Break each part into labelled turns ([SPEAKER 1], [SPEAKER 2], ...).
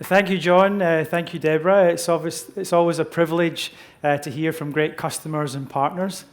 [SPEAKER 1] Thank you, John. Thank you, Deborah. It's always a privilege to hear from great customers and partners.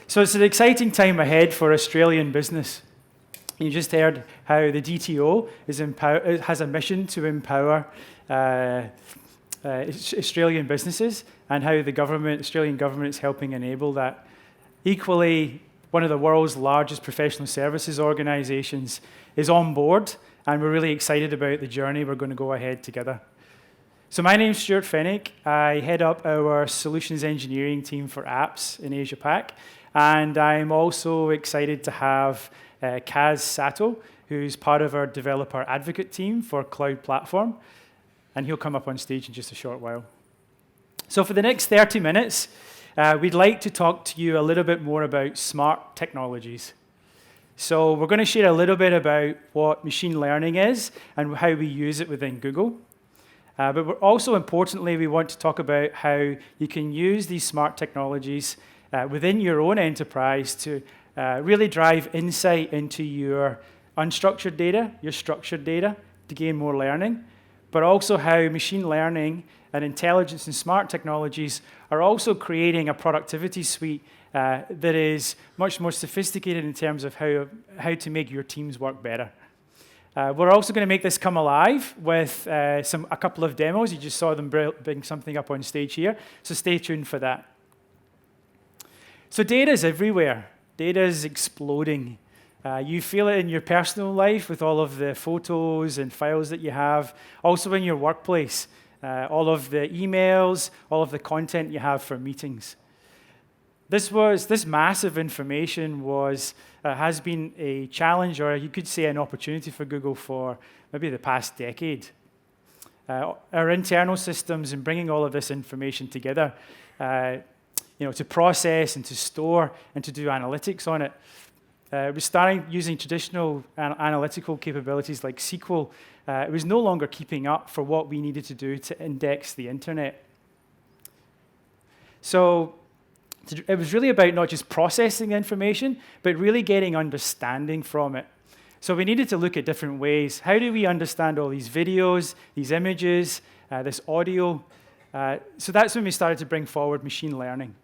[SPEAKER 1] So it's an exciting time ahead for Australian business. You just heard how the DTO has a mission to empower Australian businesses and how the Australian government is helping enable that. Equally, one of the world's largest professional services organizations is on board, and we're really excited about the journey we're going to go ahead together. So my name's Stuart Fennick. I head up our solutions engineering team for apps in Asia Pac, and I'm also excited to have Kaz Sato, who's part of our developer advocate team for Cloud Platform, and he'll come up on stage in just a short while. So for the next 30 minutes, we'd like to talk to you a little bit more about smart technologies. So we're going to share a little bit about what machine learning is and how we use it within Google. But we're also, importantly, we want to talk about how you can use these smart technologies within your own enterprise to really drive insight into your unstructured data, your structured data, to gain more learning, but also how machine learning and intelligence and smart technologies are also creating a productivity suite that is much more sophisticated in terms of how to make your teams work better. We're also going to make this come alive with a couple of demos. You just saw them bring something up on stage here, so stay tuned for that. So data is everywhere. Data is exploding. You feel it in your personal life with all of the photos and files that you have, also in your workplace, all of the emails, all of the content you have for meetings. This massive information has been a challenge, or you could say an opportunity for Google for maybe the past decade. Our internal systems and bringing all of this information together, to process and to store and to do analytics on it. We're starting using traditional analytical capabilities like SQL. It was no longer keeping up for what we needed to do to index the internet. So it was really about not just processing the information, but really getting understanding from it. So we needed to look at different ways. How do we understand all these videos, these images, this audio? So that's when we started to bring forward machine learning.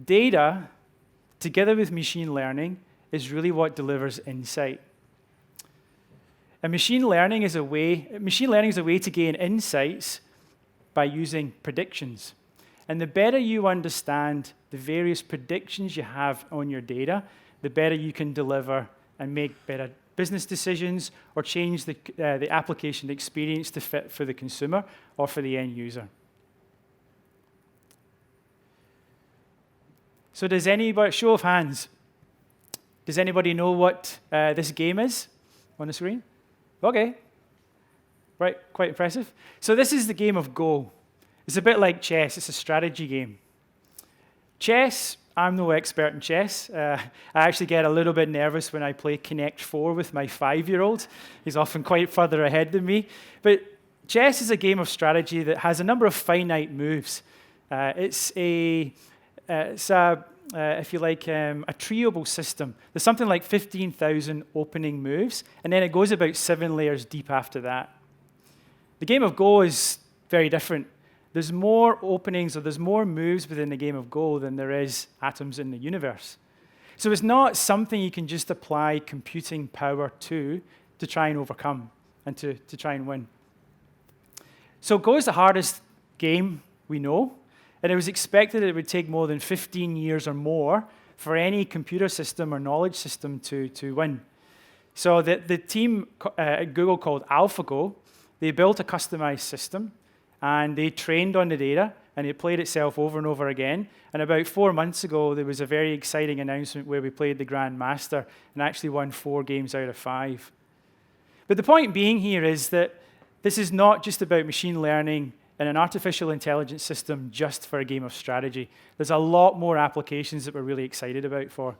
[SPEAKER 1] Data, together with machine learning, is really what delivers insight. And machine learning is a way to gain insights by using predictions. And the better you understand the various predictions you have on your data, the better you can deliver and make better business decisions or change the application experience to fit for the consumer or for the end user. So does anybody, show of hands, does anybody know what this game is on the screen? Okay. Right, quite impressive. So this is the game of Go. It's a bit like chess. It's a strategy game. Chess, I'm no expert in chess. I actually get a little bit nervous when I play Connect 4 with my 5-year-old. He's often quite further ahead than me. But chess is a game of strategy that has a number of finite moves. It's a treeable system. There's something like 15,000 opening moves, and then it goes about 7 layers deep after that. The game of Go is very different. There's more openings, or there's more moves within the game of Go than there is atoms in the universe. So it's not something you can just apply computing power to try and overcome and to try and win. So Go is the hardest game we know, and it was expected it would take more than 15 years or more for any computer system or knowledge system to win. So the team at Google called AlphaGo, they built a customized system, and they trained on the data, and it played itself over and over again. And about 4 months ago, there was a very exciting announcement where we played the Grand Master and actually won 4 games out of 5. But the point being here is that this is not just about machine learning and an artificial intelligence system just for a game of strategy. There's a lot more applications that we're really excited about for.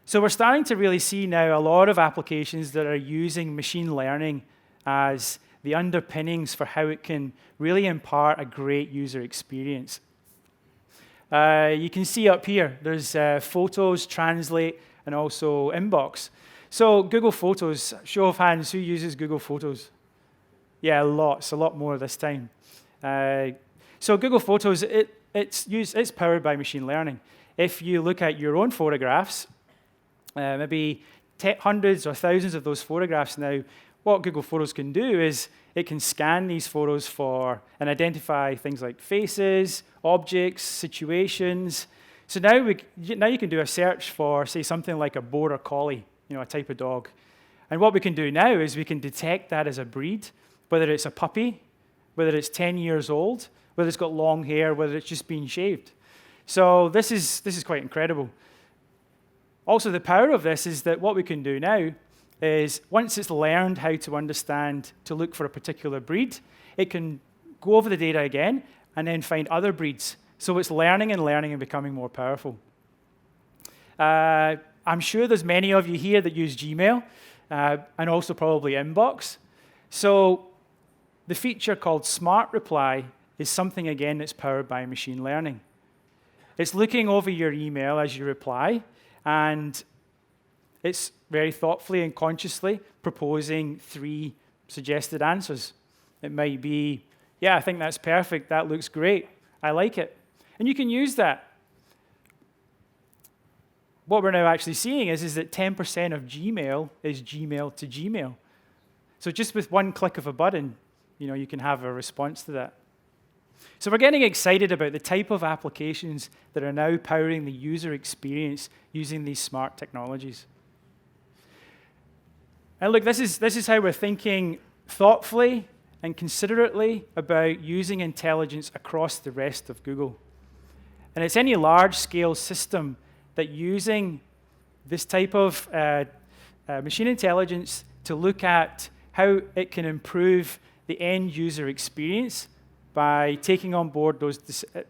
[SPEAKER 1] So we're starting to really see now a lot of applications that are using machine learning as the underpinnings for how it can really impart a great user experience. You can see up here, there's photos, translate, and also inbox. So Google Photos, show of hands, who uses Google Photos? Yeah, lots, a lot more this time. So Google Photos, it's powered by machine learning. If you look at your own photographs, maybe hundreds or thousands of those photographs now, what Google Photos can do is it can scan these photos for and identify things like faces, objects, situations. So now you can do a search for, say, something like a border collie, a type of dog. And what we can do now is we can detect that as a breed, whether it's a puppy, whether it's 10 years old, whether it's got long hair, whether it's just been shaved. So this is quite incredible. Also, the power of this is that what we can do now is once it's learned how to understand to look for a particular breed, it can go over the data again and then find other breeds. So it's learning and becoming more powerful. I'm sure there's many of you here that use Gmail and also probably Inbox. So the feature called Smart Reply is something, again, that's powered by machine learning. It's looking over your email as you reply, and it's very thoughtfully and consciously proposing 3 suggested answers. It might be, yeah, I think that's perfect, that looks great, I like it. And you can use that. What we're now actually seeing is that 10% of Gmail is Gmail to Gmail. So just with one click of a button, you can have a response to that. So we're getting excited about the type of applications that are now powering the user experience using these smart technologies. And look, this is how we're thinking thoughtfully and considerately about using intelligence across the rest of Google. And it's any large-scale system that using this type of machine intelligence to look at how it can improve the end user experience by taking on board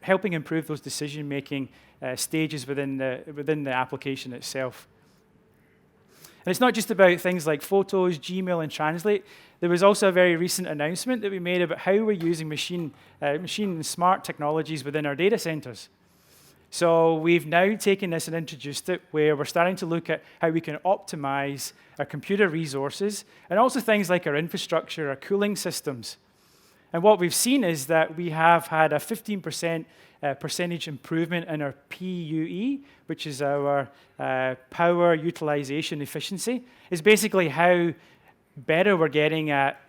[SPEAKER 1] helping improve those decision-making stages within the application itself. And it's not just about things like Photos, Gmail, and Translate. There was also a very recent announcement that we made about how we're using machine and smart technologies within our data centers. So we've now taken this and introduced it where we're starting to look at how we can optimize our computer resources and also things like our infrastructure, our cooling systems. And what we've seen is that we have had a 15% percentage improvement in our PUE, which is our power utilization efficiency. It's basically how better we're getting at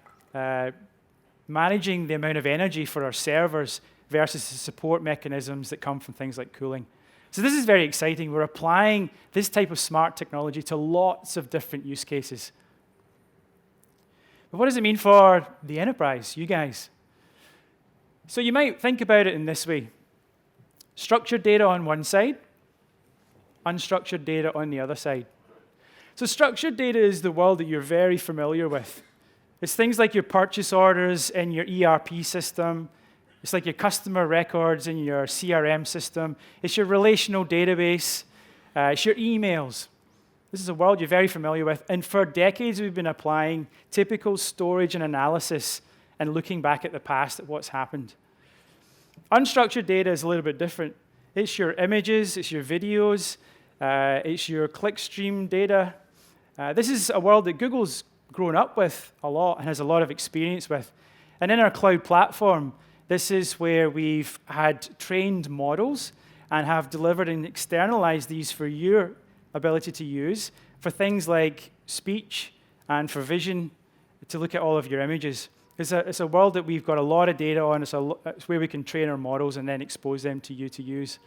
[SPEAKER 1] managing the amount of energy for our servers versus the support mechanisms that come from things like cooling. So this is very exciting. We're applying this type of smart technology to lots of different use cases. But what does it mean for the enterprise, you guys? So you might think about it in this way. Structured data on one side, unstructured data on the other side. So structured data is the world that you're very familiar with. It's things like your purchase orders in your ERP system. It's like your customer records in your CRM system. It's your relational database. It's your emails. This is a world you're very familiar with. And for decades, we've been applying typical storage and analysis and looking back at the past at what's happened. Unstructured data is a little bit different. It's your images, it's your videos, it's your clickstream data. This is a world that Google's grown up with a lot and has a lot of experience with. And in our cloud platform, this is where we've had trained models and have delivered and externalized these for your ability to use for things like speech and for vision to look at all of your images. It's a world that we've got a lot of data on. It's where we can train our models and then expose them to you to use.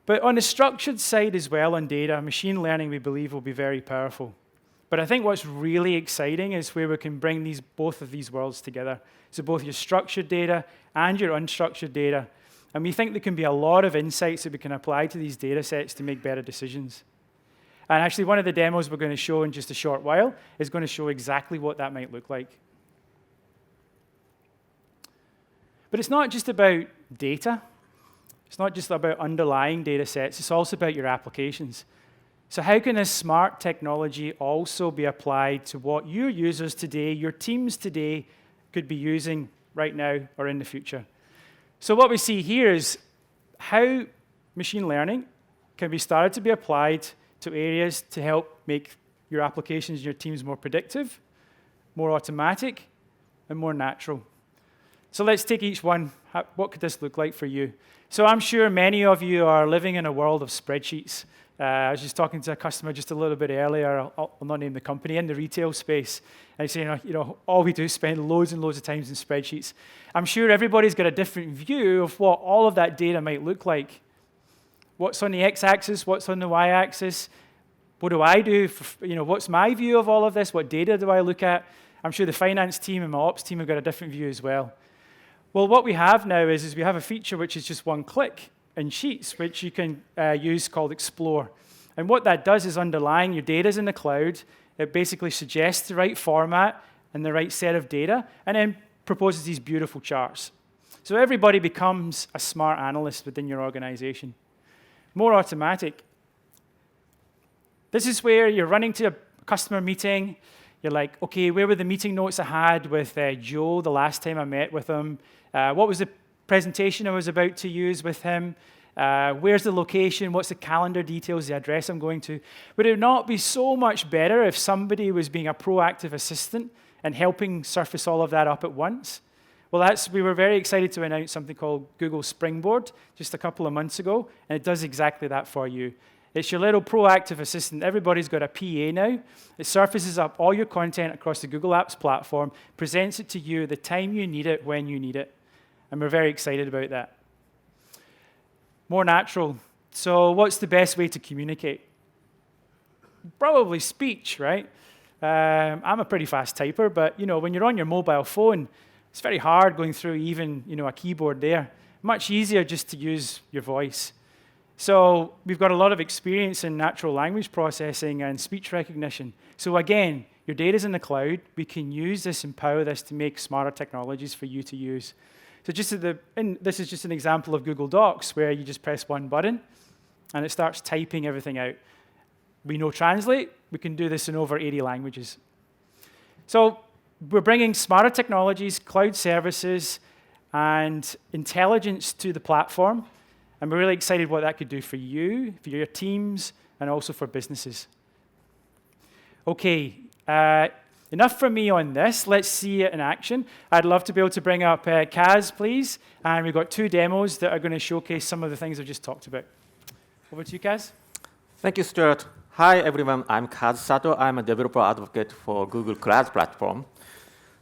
[SPEAKER 1] But on the structured side as well on data, machine learning, we believe, will be very powerful. But I think what's really exciting is where we can bring both of these worlds together. So both your structured data and your unstructured data. And we think there can be a lot of insights that we can apply to these data sets to make better decisions. And actually, one of the demos we're going to show in just a short while is going to show exactly what that might look like. But it's not just about data. It's not just about underlying data sets. It's also about your applications. So how can this smart technology also be applied to what your users today, your teams today, could be using right now or in the future? So what we see here is how machine learning can be started to be applied to areas to help make your applications and your teams more predictive, more automatic, and more natural. So let's take each one. What could this look like for you? So I'm sure many of you are living in a world of spreadsheets. I was just talking to a customer just a little bit earlier, I'll not name the company, in the retail space, and he's saying, all we do is spend loads and loads of times in spreadsheets. I'm sure everybody's got a different view of what all of that data might look like. What's on the x-axis, what's on the y-axis, what do I do? What's my view of all of this? What data do I look at? I'm sure the finance team and my ops team have got a different view as well. Well, what we have now is we have a feature which is just one click in Sheets, which you can use called Explore. And what that does is underlying your data's in the cloud. It basically suggests the right format and the right set of data, and then proposes these beautiful charts. So everybody becomes a smart analyst within your organization. More automatic. This is where you're running to a customer meeting. You're like, okay, where were the meeting notes I had with Joe the last time I met with him? What was the presentation I was about to use with him? Where's the location? What's the calendar details, the address I'm going to? Would it not be so much better if somebody was being a proactive assistant and helping surface all of that up at once? Well, we were very excited to announce something called Google Springboard just a couple of months ago, and it does exactly that for you. It's your little proactive assistant. Everybody's got a PA now. It surfaces up all your content across the Google Apps platform, presents it to you the time you need it, when you need it. And we're very excited about that. More natural. So what's the best way to communicate? Probably speech, right? I'm a pretty fast typer, but when you're on your mobile phone, it's very hard going through even a keyboard there. Much easier just to use your voice. So we've got a lot of experience in natural language processing and speech recognition. So again, your data's in the cloud. We can use this and power this to make smarter technologies for you to use. So this is just an example of Google Docs where you just press one button and it starts typing everything out. We know Translate. We can do this in over 80 languages. So we're bringing smarter technologies, cloud services, and intelligence to the platform. And we're really excited what that could do for you, for your teams, and also for businesses. Okay, enough from me on this. Let's see it in action. I'd love to be able to bring up Kaz, please. And we've got 2 demos that are going to showcase some of the things I've just talked about. Over to you, Kaz.
[SPEAKER 2] Thank you, Stuart. Hi, everyone. I'm Kaz Sato. I'm a developer advocate for Google Cloud Platform.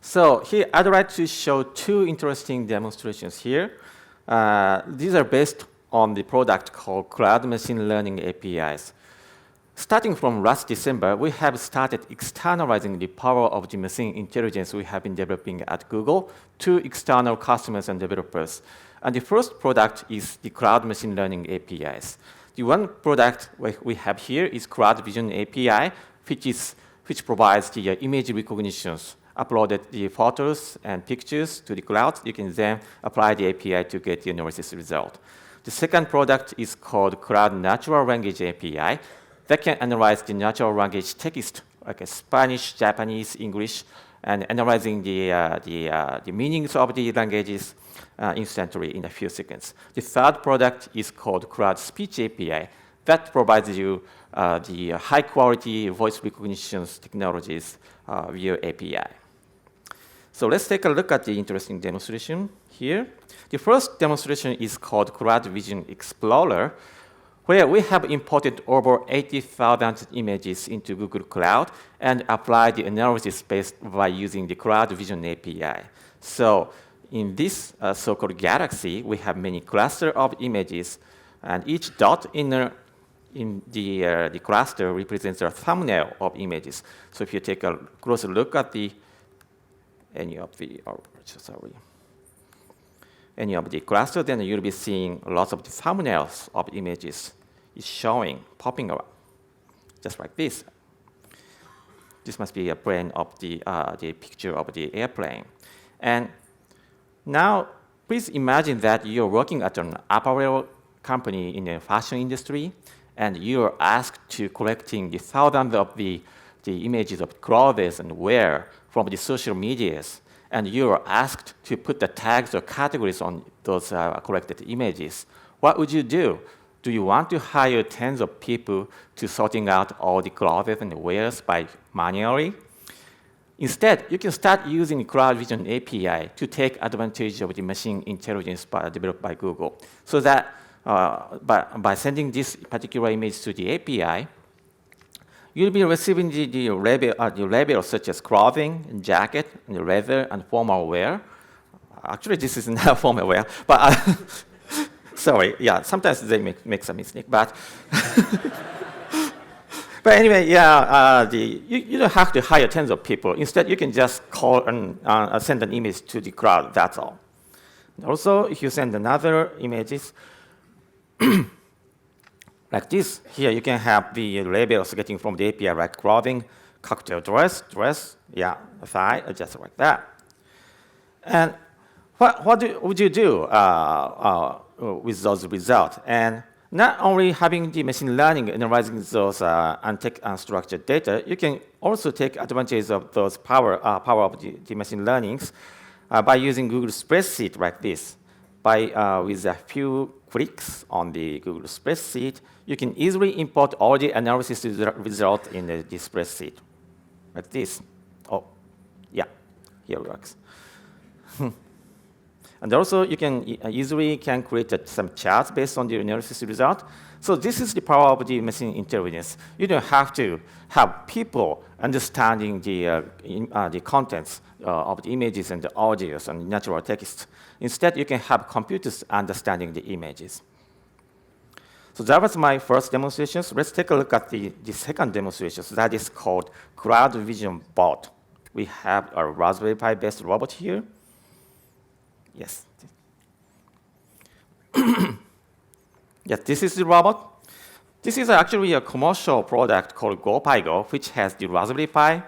[SPEAKER 2] So here, I'd like to show 2 interesting demonstrations here. These are based on the product called Cloud Machine Learning APIs. Starting from last December, we have started externalizing the power of the machine intelligence we have been developing at Google to external customers and developers. And the first product is the Cloud Machine Learning APIs. The one product we have here is Cloud Vision API, which provides the image recognitions. Uploaded the photos and pictures to the cloud. You can then apply the API to get the analysis result. The second product is called Cloud Natural Language API that can analyze the natural language text, like Spanish, Japanese, English, and analyzing the meanings of the languages instantly in a few seconds. The third product is called Cloud Speech API that provides you the high-quality voice recognition technologies via API. So let's take a look at the interesting demonstration here. The first demonstration is called Cloud Vision Explorer, where we have imported over 80,000 images into Google Cloud and applied the analysis based by using the Cloud Vision API. So in this so-called galaxy, we have many clusters of images, and each dot in the cluster represents a thumbnail of images. So if you take a closer look at any of the cluster, then you'll be seeing lots of the thumbnails of images is popping around, just like this. This must be a plane of the picture of the airplane. And now, please imagine that you're working at an apparel company in the fashion industry, and you're asked to collecting the thousands of the images of clothes and wear from the social medias, and you're asked to put the tags or categories on those collected images. What would you do? do you want to hire tens of people to sorting out all the clothes and wares by manually? Instead, you can start using Cloud Vision API to take advantage of the machine intelligence developed by Google. So that by sending this particular image to the API, you'll be receiving the labels such as clothing, jacket, and leather, and formal wear. Actually, this is not formal wear, but sorry, yeah, sometimes they make some mistake, but but anyway, yeah, you don't have to hire tens of people. Instead, you can just call and send an image to the cloud. That's all. And also, if you send another images like this, here you can have the labels getting from the API, like clothing, cocktail dress, yeah, thigh, just like that. And what would you do with those results? And not only having the machine learning analyzing those unstructured data, you can also take advantage of those power of the machine learnings by using Google Spreadsheet like this. With a few clicks on the Google Spreadsheet, you can easily import all the analysis results in the spreadsheet, like this. Oh, yeah, here it works. And also, you can easily create some charts based on the analysis result. So this is the power of the machine intelligence. You don't have to have people understanding the contents of the images and the audios and natural text. Instead, you can have computers understanding the images. So that was my first demonstration. So let's take a look at the second demonstration. So that is called Cloud Vision Bot. We have a Raspberry Pi-based robot here. Yes. Yes, this is the robot. This is actually a commercial product called GoPiGo, which has the Raspberry Pi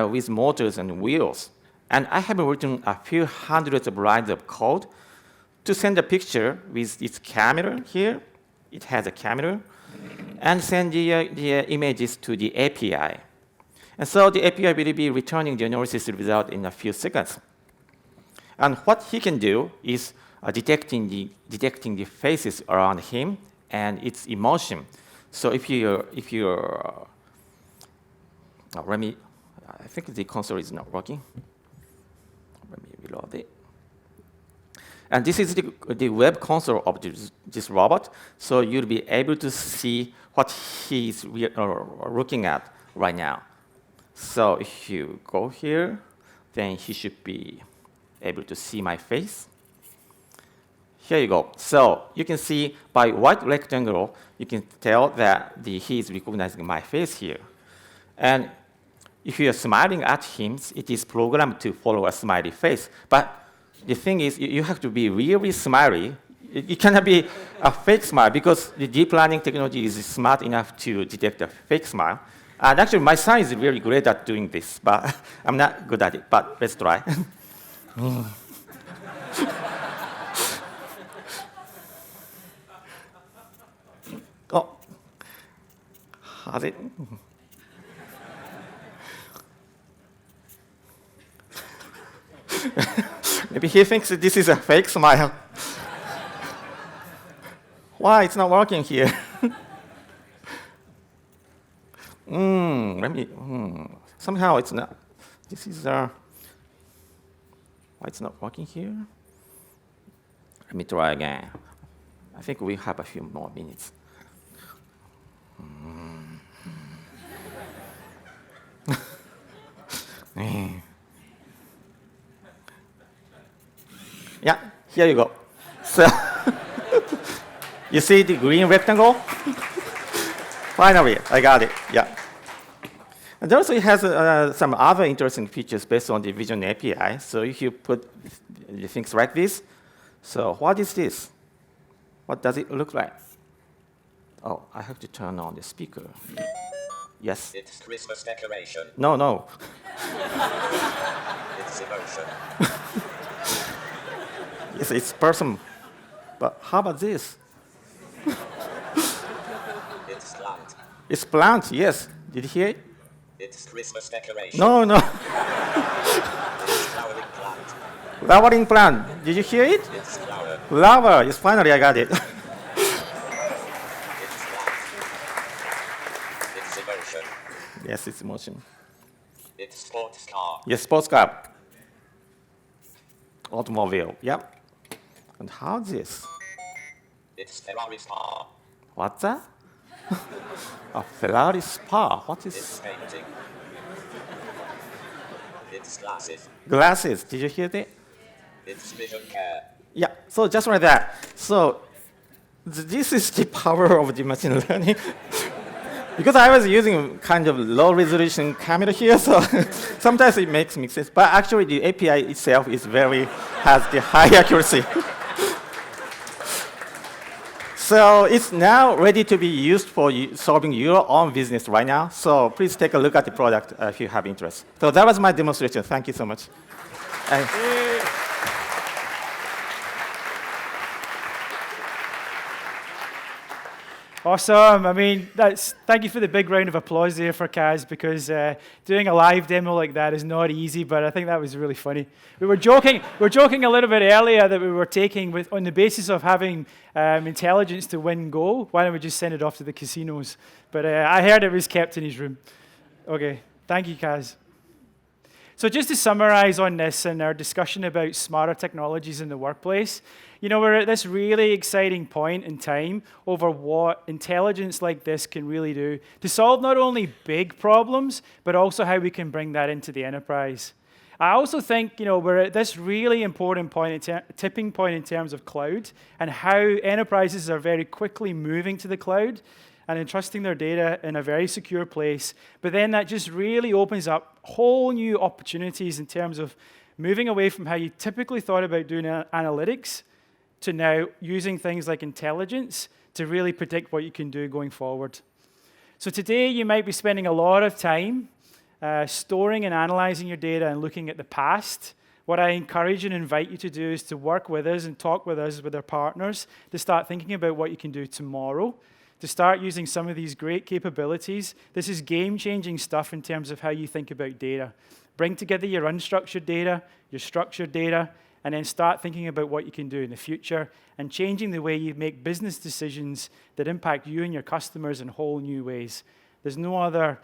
[SPEAKER 2] with motors and wheels. And I have written a few hundreds of lines of code to send a picture with its camera here. It has a camera, and send the images to the API. And so the API will be returning the analysis result in a few seconds. And what he can do is detecting the faces around him and its emotion. So I think the console is not working. Let me reload it. And this is the web console of this robot. So you'll be able to see what he's looking at right now. So if you go here, then he should be able to see my face. Here you go. So you can see by white rectangle, you can tell that he is recognizing my face here. And if you are smiling at him, it is programmed to follow a smiley face. But the thing is, you have to be really smiley. It cannot be a fake smile because the deep learning technology is smart enough to detect a fake smile. And actually, my son is really great at doing this, but I'm not good at it. But let's try. Oh, has it? Maybe he thinks that this is a fake smile. Why it's not working here? Somehow it's not. This is why it's not working here. Let me try again. I think we have a few more minutes. Yeah, here you go. So you see the green rectangle? Finally, I got it. Yeah. And also it has some other interesting features based on the Vision API. So if you put the things like this, so what is this? What does it look like? Oh, I have to turn on the speaker. Yes?
[SPEAKER 3] It's Christmas decoration.
[SPEAKER 2] No.
[SPEAKER 3] It's emotion.
[SPEAKER 2] Yes, it's person. But how about this?
[SPEAKER 3] It's plant.
[SPEAKER 2] It's plant, yes. Did you hear it?
[SPEAKER 3] It's Christmas decoration.
[SPEAKER 2] No.
[SPEAKER 3] It's flowering plant.
[SPEAKER 2] Flowering plant. Did you hear it?
[SPEAKER 3] It's flower.
[SPEAKER 2] Flower. Yes, finally I got it.
[SPEAKER 3] It's emotion.
[SPEAKER 2] Yes, it's motion.
[SPEAKER 3] It's sports car.
[SPEAKER 2] Yes, sports car. Automobile. Yep. And how's this?
[SPEAKER 3] It's Ferrari's car.
[SPEAKER 2] What's that? A Ferrari Spa. What
[SPEAKER 3] It's
[SPEAKER 2] is
[SPEAKER 3] painting. It's glasses.
[SPEAKER 2] glasses? Did you hear that?
[SPEAKER 3] It's vision care.
[SPEAKER 2] Yeah, so just like that. So this is the power of the machine learning. Because I was using kind of low resolution camera here, so sometimes it makes mixes. But actually the API itself is has the high accuracy. So it's now ready to be used for solving your own business right now. So please take a look at the product if you have interest. So that was my demonstration. Thank you so much.
[SPEAKER 1] Awesome. I mean, thank you for the big round of applause there for Kaz, because doing a live demo like that is not easy, but I think that was really funny. We were joking a little bit earlier that we were taking on the basis of having intelligence to win Go, why don't we just send it off to the casinos? But I heard it was kept in his room. Okay, thank you, Kaz. So just to summarize on this and our discussion about smarter technologies in the workplace, we're at this really exciting point in time over what intelligence like this can really do to solve not only big problems, but also how we can bring that into the enterprise. I also think, we're at this really important point, tipping point in terms of cloud, and how enterprises are very quickly moving to the cloud and entrusting their data in a very secure place. But then that just really opens up whole new opportunities in terms of moving away from how you typically thought about doing analytics to now using things like intelligence to really predict what you can do going forward. So today you might be spending a lot of time storing and analyzing your data and looking at the past. What I encourage and invite you to do is to work with us and talk with us, with our partners, to start thinking about what you can do tomorrow, to start using some of these great capabilities. This is game-changing stuff in terms of how you think about data. Bring together your unstructured data, your structured data, and then start thinking about what you can do in the future and changing the way you make business decisions that impact you and your customers in whole new ways. There's no other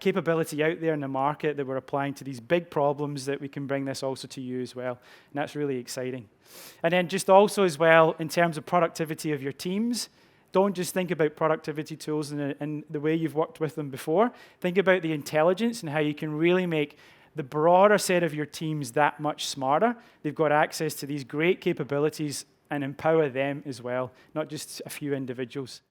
[SPEAKER 1] capability out there in the market that we're applying to these big problems that we can bring this also to you as well. And that's really exciting. And then just also as well, in terms of productivity of your teams, don't just think about productivity tools in the way you've worked with them before. Think about the intelligence and how you can really make the broader set of your teams that much smarter. They've got access to these great capabilities and empower them as well, not just a few individuals.